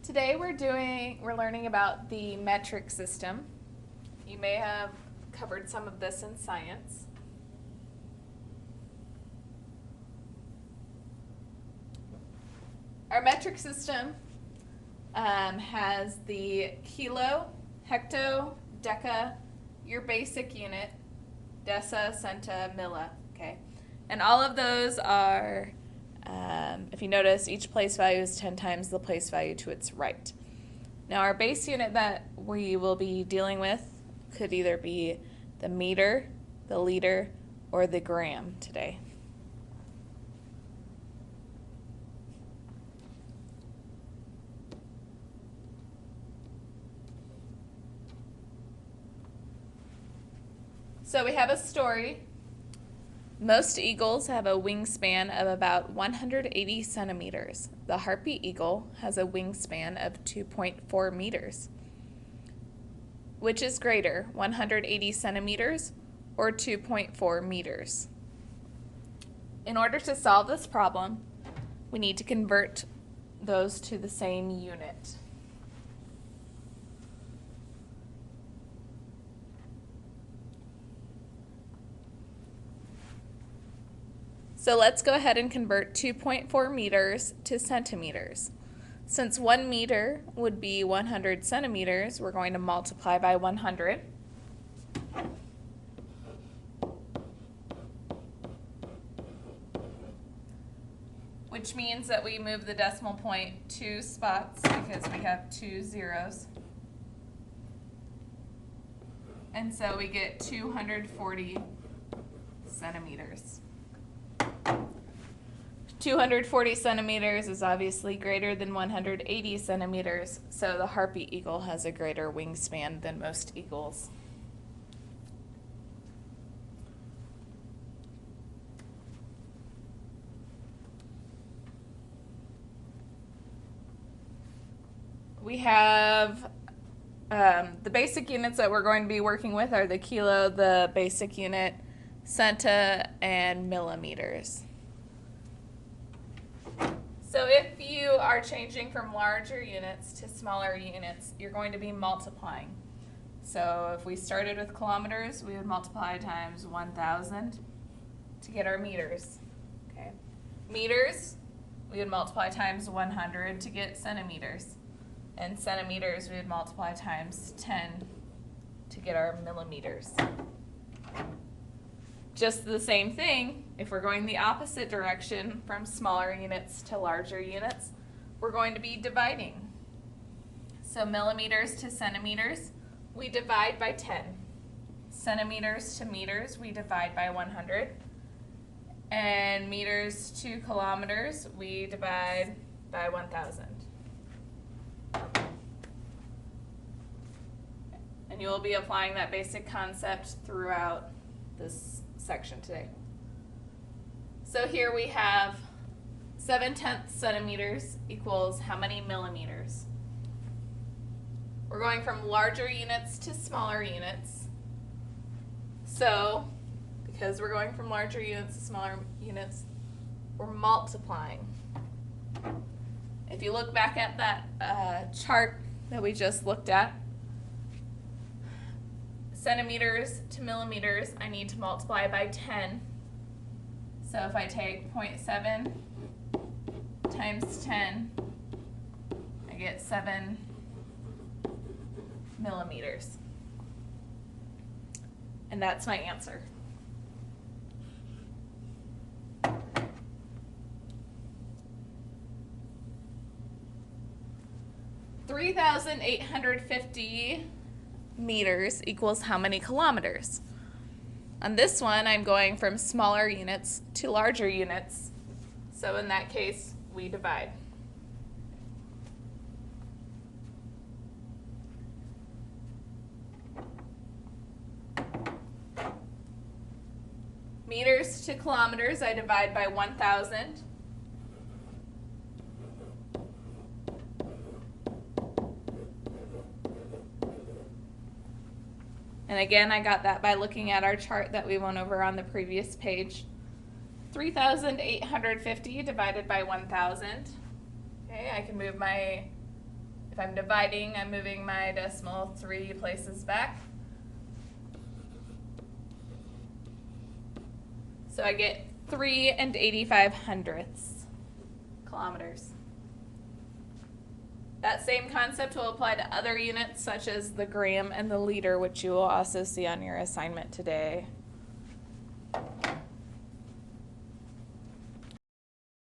Today we're learning about the metric system. You may have covered some of this in science. Our metric system has the kilo, hecto, deca, your basic unit, deci, centa, milli, okay? And all of those are, if you notice, each place value is 10 times the place value to its right. Now our base unit that we will be dealing with could either be the meter, the liter, or the gram today. So we have a story. Most eagles have a wingspan of about 180 centimeters. The harpy eagle has a wingspan of 2.4 meters. Which is greater, 180 centimeters or 2.4 meters? In order to solve this problem, we need to convert those to the same unit. So let's go ahead and convert 2.4 meters to centimeters. Since 1 meter would be 100 centimeters, we're going to multiply by 100. Which means that we move the decimal point 2 spots because we have 2 zeros. And so we get 240 centimeters. 240 centimeters is obviously greater than 180 centimeters, so the harpy eagle has a greater wingspan than most eagles. We have the basic units that we're going to be working with are the kilo, the basic unit, centa, and millimeters. So if you are changing from larger units to smaller units, you're going to be multiplying. So if we started with kilometers, we would multiply times 1,000 to get our meters. Okay. Meters, we would multiply times 100 to get centimeters. And centimeters, we would multiply times 10 to get our millimeters. Just the same thing, if we're going the opposite direction from smaller units to larger units, we're going to be dividing. So millimeters to centimeters, we divide by 10. Centimeters to meters, we divide by 100. And meters to kilometers, we divide by 1,000. And you will be applying that basic concept throughout this section today. So here we have 7/10 centimeters equals how many millimeters? We're going from larger units to smaller units. So, because we're going from larger units to smaller units, we're multiplying. If you look back at that chart that we just looked at, centimeters to millimeters, I need to multiply by 10. So if I take 0.7 times 10, I get 7 millimeters. And that's my answer. $3,850 meters equals how many kilometers? On this one, I'm going from smaller units to larger units. So in that case, we divide. Meters to kilometers, I divide by 1,000. And again, I got that by looking at our chart that we went over on the previous page. 3,850 divided by 1,000. Okay, I can move my If I'm dividing, I'm moving my decimal 3 places back. So I get 3 85/100 kilometers. That same concept will apply to other units such as the gram and the liter, which you will also see on your assignment today.